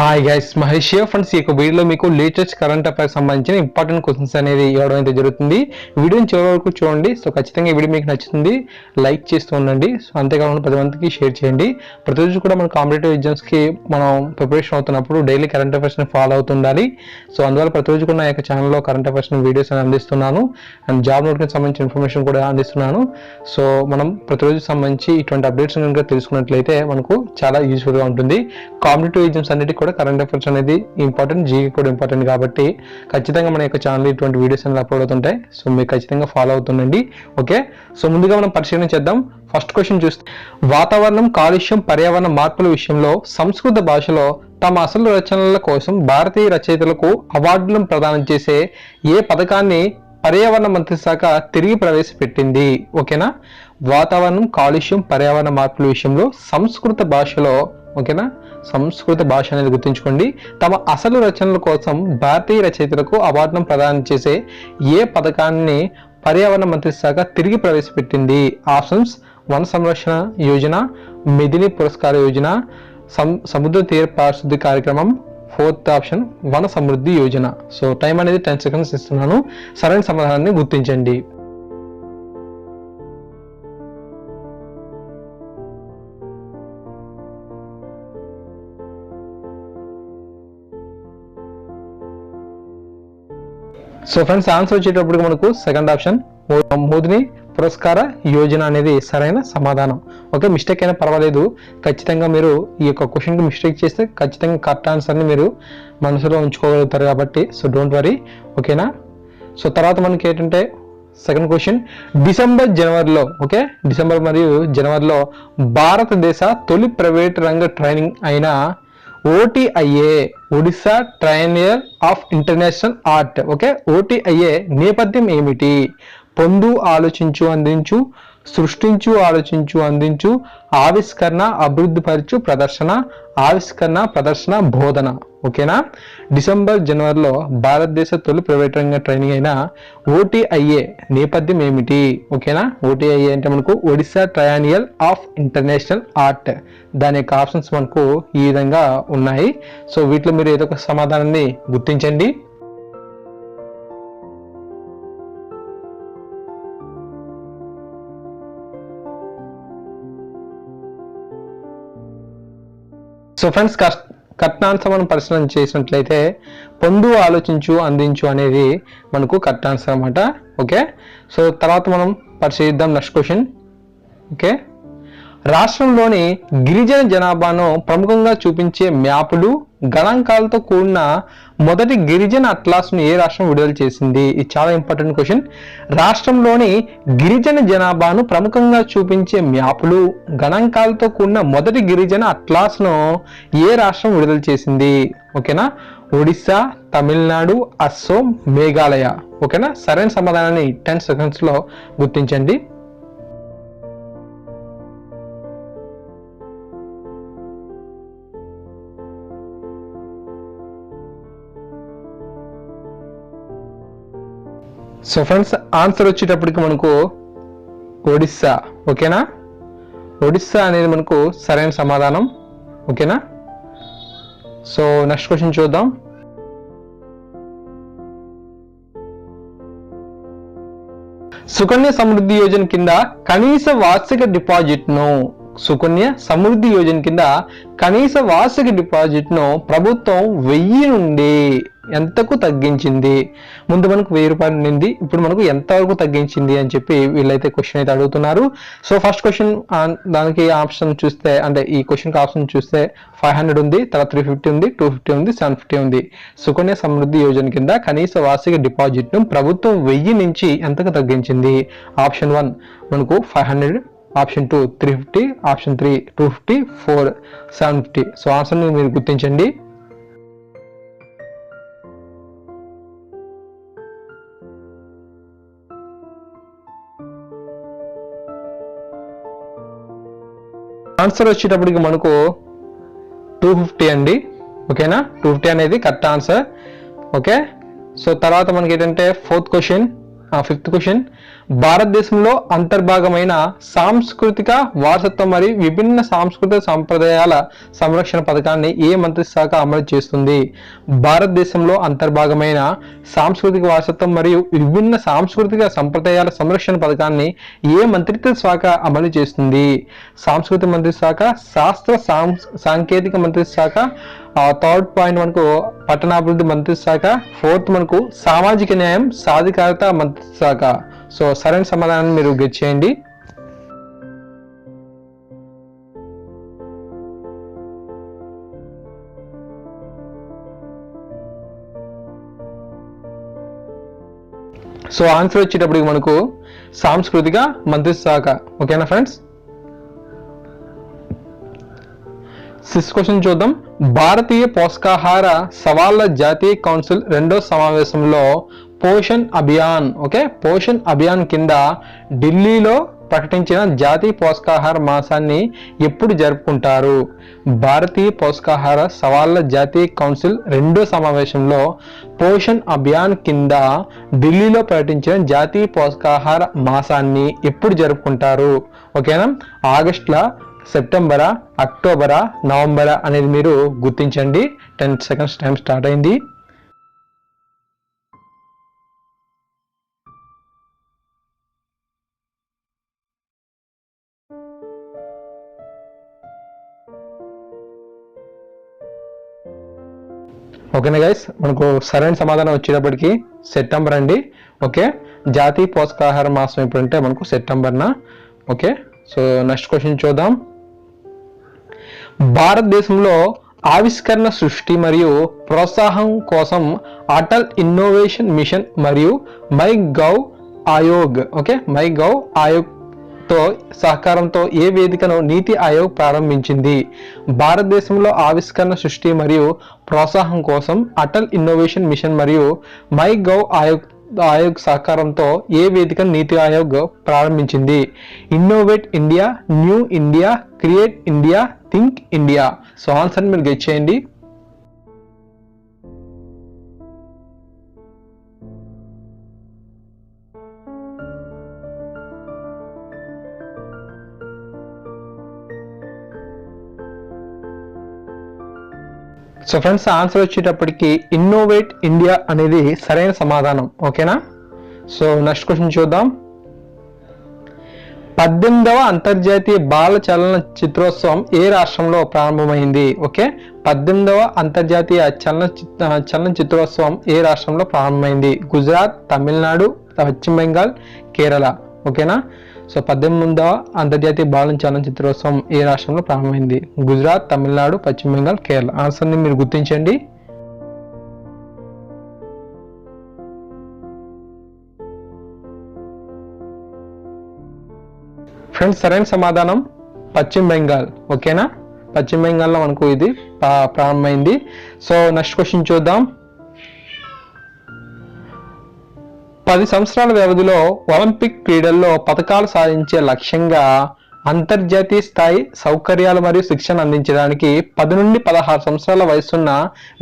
Hi guys, Mahesh friends. ఈ యొక్క వీడియోలో మీకు లేటెస్ట్ కరెంట్ అఫైర్స్ సంబంధించిన ఇంపార్టెంట్ క్వశ్చన్స్ అనేది ఇవ్వడం అయితే జరుగుతుంది. వీడియోని చివరి వరకు చూడండి. సో ఖచ్చితంగా ఈ వీడియో మీకు నచ్చుతుంది, లైక్ చేస్తూ ఉండండి. సో అంతేకాకుండా 10 మందికి షేర్ చేయండి. ప్రతిరోజు కూడా మన కాంపిటేటివ్ ఎగ్జామ్స్కి మనం ప్రిపరేషన్ అవుతున్నప్పుడు డైలీ కరెంట్ అఫైర్స్ని ఫాలో అవుతుండాలి. సో అందువల్ల ప్రతిరోజు కూడా నా యొక్క ఛానల్లో కరెంట్ అఫైర్స్ వీడియోస్ అని అందిస్తున్నాను. అండ్ జాబ్ నోటిఫికేషన్ సంబంధించిన ఇన్ఫర్మేషన్ కూడా అందిస్తున్నాను. సో మనం ప్రతిరోజు సంబంధించి ఇటువంటి అప్డేట్స్ కనుక తెలుసుకున్నట్లయితే మనకు చాలా యూస్ఫుల్గా ఉంటుంది. కాంపిటేటివ్ ఎగ్జామ్స్ అన్నిటికీ కూడా కరెంట్ అఫైర్స్ అనేది ఇంపార్టెంట్, జీకే కూడా ఇంపార్టెంట్ కాబట్టి ఖచ్చితంగా మన యొక్క ఛానల్ ఇటువంటి వీడియోస్ అనేది అప్లోడ్ అవుతుంటాయి. సో మీరు ఖచ్చితంగా ఫాలో అవుతుండండి. ఓకే, సో ముందుగా మనం పరిశీలన చేద్దాం. ఫస్ట్ క్వశ్చన్ చూస్తే, వాతావరణం, కాలుష్యం, పర్యావరణ మార్పుల విషయంలో సంస్కృత భాషలో తమ అసలు రచనల కోసం భారతీయ రచయితలకు అవార్డులను ప్రదానం చేసే ఏ పథకాన్ని పర్యావరణ మంత్రిత్వ శాఖ తిరిగి ప్రవేశపెట్టింది? ఓకేనా, వాతావరణం, కాలుష్యం, పర్యావరణ మార్పుల విషయంలో సంస్కృత భాషలో, ఓకేనా, సంస్కృత భాష అనేది గుర్తుంచుకోండి, తమ అసలు రచనల కోసం భారతీయ రచయితలకు అవార్డును ప్రదానం చేసే ఏ పథకాన్ని పర్యావరణ మంత్రిత్వ శాఖ తిరిగి ప్రవేశపెట్టింది? ఆప్షన్స్: వన సంరక్షణ యోజన, మెదిని పురస్కార యోజన, సముద్ర తీర పారిశుద్ధ్య కార్యక్రమం, ఫోర్త్ ఆప్షన్ వన సమృద్ధి యోజన. సో టైం అనేది 10 సెకండ్స్ ఇస్తున్నాను, సరైన సమాధానాన్ని గుర్తించండి. సో ఫ్రెండ్స్, ఆన్సర్ వచ్చేటప్పుడు మనకు సెకండ్ ఆప్షన్ మోదిని పురస్కార యోజన అనేది సరైన సమాధానం. ఓకే, మిస్టేక్ అయినా పర్వాలేదు, ఖచ్చితంగా మీరు ఈ యొక్క క్వశ్చన్కి మిస్టేక్ చేస్తే ఖచ్చితంగా కరెక్ట్ ఆన్సర్ని మీరు మనసులో ఉంచుకోగలుగుతారు కాబట్టి సో డోంట్ వరీ. ఓకేనా, సో తర్వాత మనకి ఏంటంటే సెకండ్ క్వశ్చన్, జనవరిలో, ఓకే, డిసెంబర్ మరియు జనవరిలో భారతదేశ తొలి ప్రైవేట్ రంగ ట్రైనింగ్ అయిన OTIA, Odisha triennial of international art, okay, OTIA నేపథ్యం ఏమిటి? పొందు, ఆలోచించు, అందించు, సృష్టించు, ఆలోచించు, అందించు, ఆవిష్కరణ, అభివృద్ధిపరచు, ప్రదర్శన, ఆవిష్కరణ, ప్రదర్శన, బోధన. ఓకేనా, జనవరిలో భారతదేశ తొలి ప్రైవేట్ రంగ ట్రైనింగ్ అయిన OTIA నేపథ్యం ఏమిటి? ఓకేనా, OTIA అంటే మనకు ఒడిశా ట్రయానియల్ ఆఫ్ ఇంటర్నేషనల్ ఆర్ట్. దాని యొక్క ఆప్షన్స్ మనకు ఈ విధంగా ఉన్నాయి. సో వీటిలో మీరు ఏదో ఒక సమాధానాన్ని గుర్తించండి. సో ఫ్రెండ్స్, కరెక్ట్ ఆన్సర్ మనం పరిశీలన చేసినట్లయితే పొందు, ఆలోచించు, అందించు అనేది మనకు కరెక్ట్ ఆన్సర్ అన్నమాట. ఓకే, సో తర్వాత మనం పరిశీలిద్దాం నెక్స్ట్ క్వశ్చన్. ఓకే, రాష్ట్రంలోని గిరిజన జనాభాను ప్రముఖంగా చూపించే మ్యాపులు, గణాంకాలతో కూడిన మొదటి గిరిజన అట్లాస్ను ఏ రాష్ట్రం విడుదల చేసింది? ఇది చాలా ఇంపార్టెంట్ క్వశ్చన్. రాష్ట్రంలోని గిరిజన జనాభాను ప్రముఖంగా చూపించే మ్యాపులు, గణాంకాలతో కూడిన మొదటి గిరిజన అట్లాస్ను ఏ రాష్ట్రం విడుదల చేసింది? ఓకేనా, ఒడిశా, తమిళనాడు, అస్సోం, మేఘాలయ. ఓకేనా, సరైన సమాధానాన్ని 10 సెకండ్స్లో గుర్తించండి. సో ఫ్రెండ్స్, ఆన్సర్ వచ్చేటప్పటికి మనకు ఒడిస్సా. ఓకేనా, ఒడిస్సా అనేది మనకు సరైన సమాధానం. ఓకేనా, సో నెక్స్ట్ క్వశ్చన్ చూద్దాం. సుకన్య సమృద్ధి యోజన కింద కనీస వార్షిక డిపాజిట్ను ప్రభుత్వం 1000 నుండి ఎంతకు తగ్గించింది? ముందు మనకు 1000 రూపాయలు ఉండింది, ఇప్పుడు మనకు ఎంతవరకు తగ్గించింది అని చెప్పి వీళ్ళైతే క్వశ్చన్ అయితే అడుగుతున్నారు. సో ఫస్ట్ క్వశ్చన్ దానికి ఆప్షన్ చూస్తే, అంటే ఈ క్వశ్చన్కి ఆప్షన్ చూస్తే 500 ఉంది, తర్వాత 350 ఉంది, 250 ఉంది, 750 ఉంది. సుకన్య సమృద్ధి యోజన కింద కనీస వార్షిక డిపాజిట్ను ప్రభుత్వం 1000 నుంచి ఎంతకు తగ్గించింది? ఆప్షన్ 1 మనకు 500, ఆప్షన్ 2 350, ఆప్షన్ 3 250, 4 750. సో ఆన్సర్ని మీరు గుర్తించండి. ఆన్సర్ వచ్చేటప్పటికి మనకు 250 అండి. ఓకేనా, 250 అనేది కరెక్ట్ ఆన్సర్. ఓకే, సో తర్వాత మనకి ఏంటంటే ఫోర్త్ క్వశ్చన్. ఫిఫ్త్ క్వశ్చన్, భారతదేశంలో అంతర్భాగమైన సాంస్కృతిక వారసత్వం మరియు విభిన్న సాంస్కృతిక సంప్రదాయాల సంరక్షణ పథకాన్ని ఏ మంత్రిత్వ శాఖ అమలు చేస్తుంది? భారతదేశంలో అంతర్భాగమైన సాంస్కృతిక వారసత్వం మరియు విభిన్న సాంస్కృతిక సంప్రదాయాల సంరక్షణ పథకాన్ని ఏ మంత్రిత్వ శాఖ అమలు చేస్తుంది? సాంస్కృతిక మంత్రిత్వ శాఖ, శాస్త్ర సాంకేతిక మంత్రిత్వ శాఖ, థర్డ్ పాయింట్ మనకు పట్టణాభివృద్ధి మంత్రిత్వ శాఖ, ఫోర్త్ మనకు సామాజిక న్యాయం సాధికారత మంత్రిత్వ శాఖ. సో సరైన సమాధానాన్ని మీరు గెట్ చేయండి. సో ఆన్సర్ వచ్చేటప్పటికి మనకు సాంస్కృతిక మంత్రిత్వ శాఖ. ఓకేనా ఫ్రెండ్స్? సిక్స్త్ క్వశ్చన్ చూద్దాం. భారతీయ పోషకాహార సవాళ్ల జాతీయ కౌన్సిల్ 2వ సమావేశంలో పోషణ్ అభియాన్ పోషణ్ అభియాన్ కింద ఢిల్లీలో ప్రకటించిన జాతీయ పోషకాహార మాసాన్ని ఎప్పుడు జరుపుకుంటారు? భారతీయ పోషకాహార సవాళ్ల జాతీయ కౌన్సిల్ 2వ సమావేశంలో పోషణ్ అభియాన్ కింద ఢిల్లీలో ప్రకటించిన జాతీయ పోషకాహార మాసాన్ని ఎప్పుడు జరుపుకుంటారు? ఓకేనా? ఆగస్టులో, సెప్టెంబరా, అక్టోబరా, నవంబరా అనేది మీరు గుర్తించండి. 10 seconds టైం స్టార్ట్ అయింది. ఓకేనా గైస్? మనకు సరైన సమాధానం వచ్చేటప్పటికి సెప్టెంబర్ అండి. ఓకే, జాతీయ పోషకాహార మాసం ఎప్పుడంటే మనకు సెప్టెంబర్న. ఓకే, సో నెక్స్ట్ క్వశ్చన్ చూద్దాం. భారతదేశంలో ఆవిష్కరణ సృష్టి మరియు ప్రోత్సాహం కోసం అటల్ ఇన్నోవేషన్ మిషన్ మరియు మై గవ్ ఆయోగ్ తో సహకారంతో ఏ వేదికను నీతి ఆయోగ్ ప్రారంభించింది? భారతదేశంలో ఆవిష్కరణ సృష్టి మరియు ప్రోత్సాహం కోసం అటల్ ఇన్నోవేషన్ మిషన్ మరియు మై గవ్ ఆయోగ్ సహకారంతో ఏ వేదికను నీతి ఆయోగ్ ప్రారంభించింది? Innovate India, new India, create India, think India. So answer మీరు గెట్ చేయండి. సో ఫ్రెండ్స్, ఆన్సర్ వచ్చేటప్పటికి ఇన్నోవేట్ ఇండియా అనేది సరైన సమాధానం. ఓకేనా? సో నెక్స్ట్ క్వశ్చన్ చూద్దాం. 18వ అంతర్జాతీయ బాల చలన చిత్రోత్సవం ఏ రాష్ట్రంలో ప్రారంభమైంది? ఓకే, 18వ అంతర్జాతీయ చలన చిత్రోత్సవం ఏ రాష్ట్రంలో ప్రారంభమైంది? గుజరాత్, తమిళనాడు, పశ్చిమ బెంగాల్, కేరళ. ఓకేనా? సో 18వ అంతర్జాతీయ బాల చలన చిత్రోత్సవం ఏ రాష్ట్రంలో ప్రారంభమైంది? గుజరాత్, తమిళనాడు, పశ్చిమ బెంగాల్, కేరళ. ఆన్సర్ని మీరు గుర్తించండి. ఫ్రెండ్స్, సరైన సమాధానం పశ్చిమ బెంగాల్. ఓకేనా? పశ్చిమ బెంగాల్లో మనకు ఇది ప్రారంభమైంది. సో నెక్స్ట్ క్వశ్చన్ చూద్దాం. 10 సంవత్సరాల వ్యవధిలో ఒలింపిక్ క్రీడల్లో పథకాలు సాధించే లక్ష్యంగా అంతర్జాతీయ స్థాయి సౌకర్యాలు మరియు శిక్షణ అందించడానికి 10 నుండి 16 సంవత్సరాల వయసున్న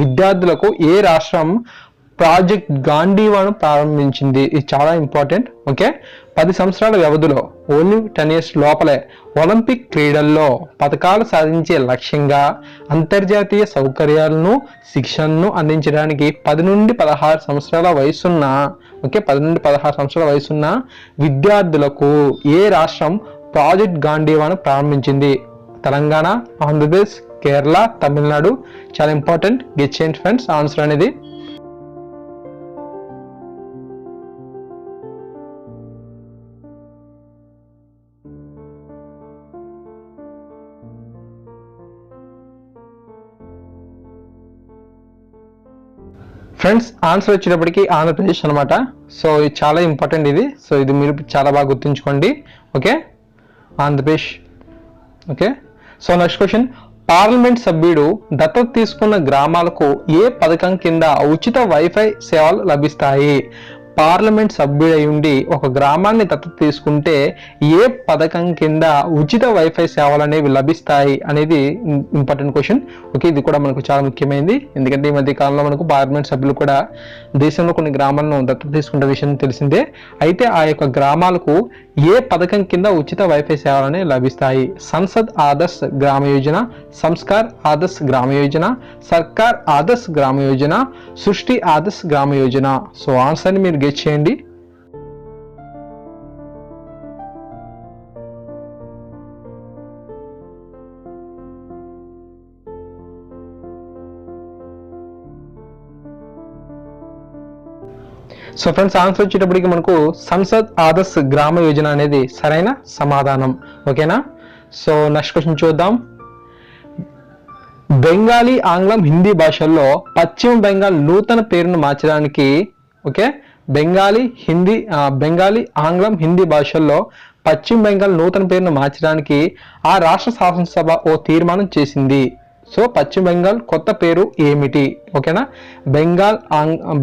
విద్యార్థులకు ఏ రాష్ట్రం ప్రాజెక్ట్ గాంధీవాను ప్రారంభించింది? ఇది చాలా ఇంపార్టెంట్. ఓకే, 10 సంవత్సరాల వ్యవధిలో, ఓన్లీ 10 years లోపలే ఒలింపిక్ క్రీడల్లో పథకాలు సాధించే లక్ష్యంగా అంతర్జాతీయ సౌకర్యాలను శిక్షణను అందించడానికి 10 నుండి 16 సంవత్సరాల వయసున్న 10 నుండి 16 సంవత్సరాల వయసున్న విద్యార్థులకు ఏ రాష్ట్రం ప్రాజెక్ట్ గాంధీవాను ప్రారంభించింది? తెలంగాణ, ఆంధ్రప్రదేశ్, కేరళ, తమిళనాడు. చాలా ఇంపార్టెంట్. గెట్ చేయండి ఫ్రెండ్స్ ఆన్సర్ అనేది. ఫ్రెండ్స్, ఆన్సర్ వచ్చేటప్పటికి ఆంధ్రప్రదేశ్ అనమాట. సో ఇది చాలా ఇంపార్టెంట్ ఇది. సో ఇది మీరు చాలా బాగా గుర్తుంచుకోండి. Okay, Andhra Pradesh. Okay, so next question. Parliament సభ్యుడు దత్తత తీసుకున్న గ్రామాలకు ఏ పథకం కింద ఉచిత వైఫై సేవలు లభిస్తాయి? పార్లమెంట్ సభ్యుడై ఉండి ఒక గ్రామాన్ని దత్తత తీసుకుంటే ఏ పథకం కింద ఉచిత వైఫై సేవలు అనేవి లభిస్తాయి అనేది ఇంపార్టెంట్ క్వశ్చన్. ఓకే, ఇది కూడా మనకు చాలా ముఖ్యమైనది. ఎందుకంటే ఈ మధ్య కాలంలో మనకు పార్లమెంట్ సభ్యులు కూడా దేశంలో కొన్ని గ్రామాలను దత్తత తీసుకునే విషయం తెలిసిందే. అయితే ఆ యొక్క గ్రామాలకు ఏ పథకం కింద ఉచిత వైఫై సేవలు అనేవి లభిస్తాయి? సంసద్ ఆదర్శ్ గ్రామ యోజన, సంస్కార్ ఆదర్శ్ గ్రామ యోజన, సర్కార్ ఆదర్శ్ గ్రామ యోజన, సృష్టి ఆదర్శ్ గ్రామ యోజన. సో ఆన్సర్ని మీరు గెస్ చేయండి. సో ఫ్రెండ్స్, ఆన్సర్ వచ్చేటప్పటికి మనకు సంసద్ ఆదర్శ్ గ్రామ యోజన అనేది సరైన సమాధానం. ఓకేనా? సో నెక్స్ట్ క్వశ్చన్ చూద్దాం. బెంగాలీ, ఆంగ్లం, హిందీ భాషల్లో పశ్చిమ బెంగాల్ నూతన పేరును మార్చడానికి, ఓకే, బెంగాలీ, ఆంగ్లం, హిందీ భాషల్లో పశ్చిమ బెంగాల్ నూతన పేరును మార్చడానికి ఆ రాష్ట్ర శాసనసభ ఓ తీర్మానం చేసింది. సో పశ్చిమ బెంగాల్ కొత్త పేరు ఏమిటి? ఓకేనా?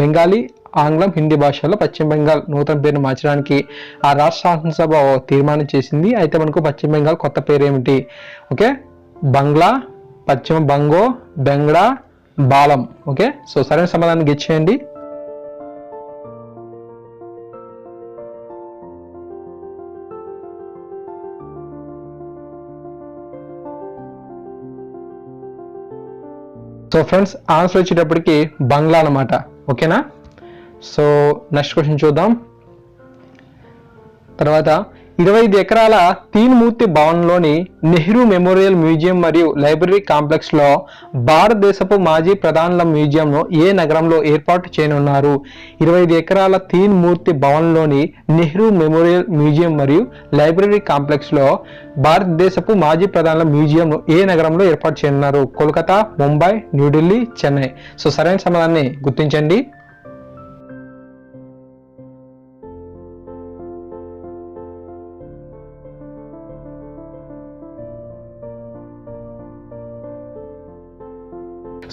బెంగాలీ, ఆంగ్లం, హిందీ భాషల్లో పశ్చిమ బెంగాల్ నూతన పేరును మార్చడానికి ఆ రాష్ట్ర శాసనసభ తీర్మానం చేసింది. అయితే మనకు పశ్చిమ బెంగాల్ కొత్త పేరు ఏమిటి? ఓకే, బంగ్లా, పశ్చిమ బంగో, బెంగళా, బాలం. ఓకే, సో సరైన సమాధానం గెస్ చేయండి. సో ఫ్రెండ్స్, ఆన్సర్ వచ్చేటప్పటికి బంగ్లా అన్నమాట. ఓకేనా? సో నెక్స్ట్ క్వశ్చన్ చూద్దాం. తర్వాత 25 ఎకరాల తీన్ మూర్తి భవన్లోని నెహ్రూ మెమోరియల్ మ్యూజియం మరియు లైబ్రరీ కాంప్లెక్స్ లో భారతదేశపు మాజీ ప్రధానుల మ్యూజియంను ఏ నగరంలో ఏర్పాటు చేయనున్నారు? 25 ఎకరాల తీన్ మూర్తి భవన్లోని నెహ్రూ మెమోరియల్ మ్యూజియం మరియు లైబ్రరీ కాంప్లెక్స్ లో భారతదేశపు మాజీ ప్రధానుల మ్యూజియంను ఏ నగరంలో ఏర్పాటు చేయనున్నారు? కోల్కతా, ముంబై, న్యూఢిల్లీ, చెన్నై. సో సరైన సమాధానాన్ని గుర్తించండి.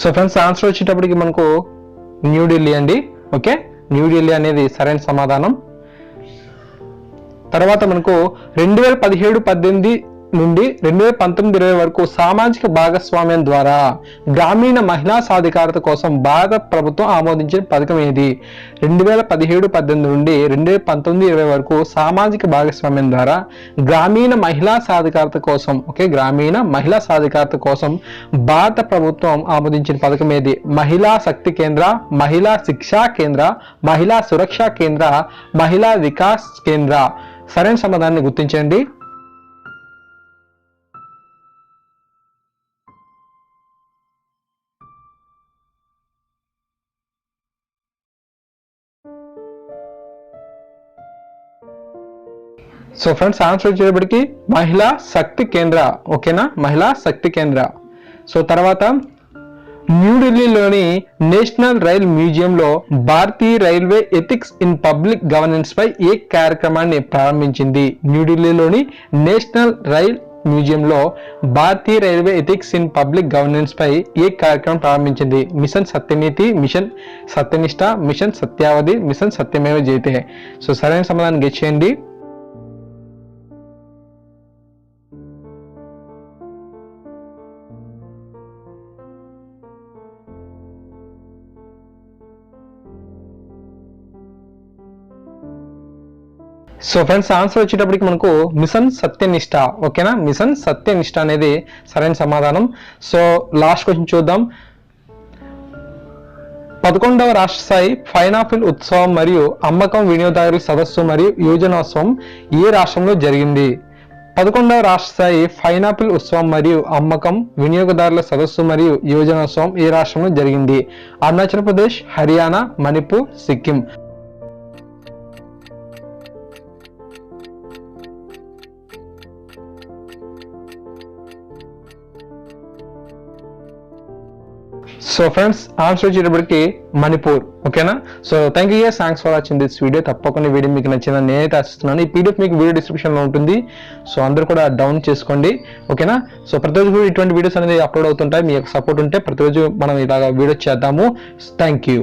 సో ఫ్రెండ్స్, ఆన్సర్ వచ్చేటప్పటికి మనకు న్యూఢిల్లీ అండి. ఓకే, న్యూఢిల్లీ అనేది సరైన సమాధానం. తర్వాత మనకు 2017-18 నుండి 2019-20 వరకు సామాజిక భాగస్వామ్యం ద్వారా గ్రామీణ మహిళా సాధికారత కోసం భారత ప్రభుత్వం ఆమోదించిన పథకం ఏది? 2017-18 నుండి 2019-20 వరకు సామాజిక భాగస్వామ్యం ద్వారా గ్రామీణ మహిళా సాధికారత కోసం, ఓకే, గ్రామీణ మహిళా సాధికారత కోసం భారత ప్రభుత్వం ఆమోదించిన పథకం ఏది? మహిళా శక్తి కేంద్ర, మహిళా శిక్షా కేంద్ర, మహిళా సురక్షా కేంద్ర, మహిళా వికాస్ కేంద్ర. సరైన సమాధానాన్ని గుర్తించండి. సో ఫ్రెండ్స్, ఆన్సర్ వచ్చేటప్పటికి మహిళా శక్తి కేంద్ర. ఓకేనా? మహిళా శక్తి కేంద్ర. సో తర్వాత న్యూఢిల్లీలోని నేషనల్ రైల్ మ్యూజియంలో భారతీయ railway ethics in public governance పై ఏ కార్యక్రమాన్ని ప్రారంభించింది? న్యూఢిల్లీలోని నేషనల్ రైల్ మ్యూజియంలో భారతీయ railway ethics in public governance పై ఏ కార్యక్రమం ప్రారంభించింది? Mission Satyaniti, mission Satyanishtha, mission Satyavadhi, mission సత్యమేవ జయతే. సో సరైన సమాధానం గెస్ చేయండి. సో ఫ్రెండ్స్, ఆన్సర్ వచ్చేటప్పటికి మనకు మిషన్ సత్యనిష్ట. ఓకేనా? మిషన్ సత్యనిష్ట అనేది సరైన సమాధానం. సో లాస్ట్ క్వశ్చన్ చూద్దాం. 11వ రాష్ట్ర స్థాయి పైనాపిల్ ఉత్సవం మరియు అమ్మకం వినియోగదారుల సదస్సు మరియు యోజనోత్సవం ఏ రాష్ట్రంలో జరిగింది? 11వ రాష్ట్ర స్థాయి పైనాపిల్ ఉత్సవం మరియు అమ్మకం వినియోగదారుల సదస్సు మరియు యోజనోత్సవం ఏ రాష్ట్రంలో జరిగింది? Arunachal Pradesh, Haryana, Manipur, Sikkim. So friends, answer వచ్చేటప్పటికి మణిపూర్. ఓకేనా? So thank you, thanks for watching this video. తప్పకుండా వీడియో మీకు నచ్చిందని నేనైతే ఆశిస్తున్నాను. ఈ పీడిఎఫ్ మీకు వీడియో డిస్క్రిప్షన్ లో ఉంటుంది. సో అందరూ కూడా డౌన్ చేసుకోండి. ఓకేనా? సో ప్రతిరోజు కూడా ఇటువంటి వీడియోస్ అనేది అప్లోడ్ అవుతుంటాయి. మీ యొక్క సపోర్ట్ ఉంటే ప్రతిరోజు మనం ఇలాగా వీడియో చేద్దాము. Thank you.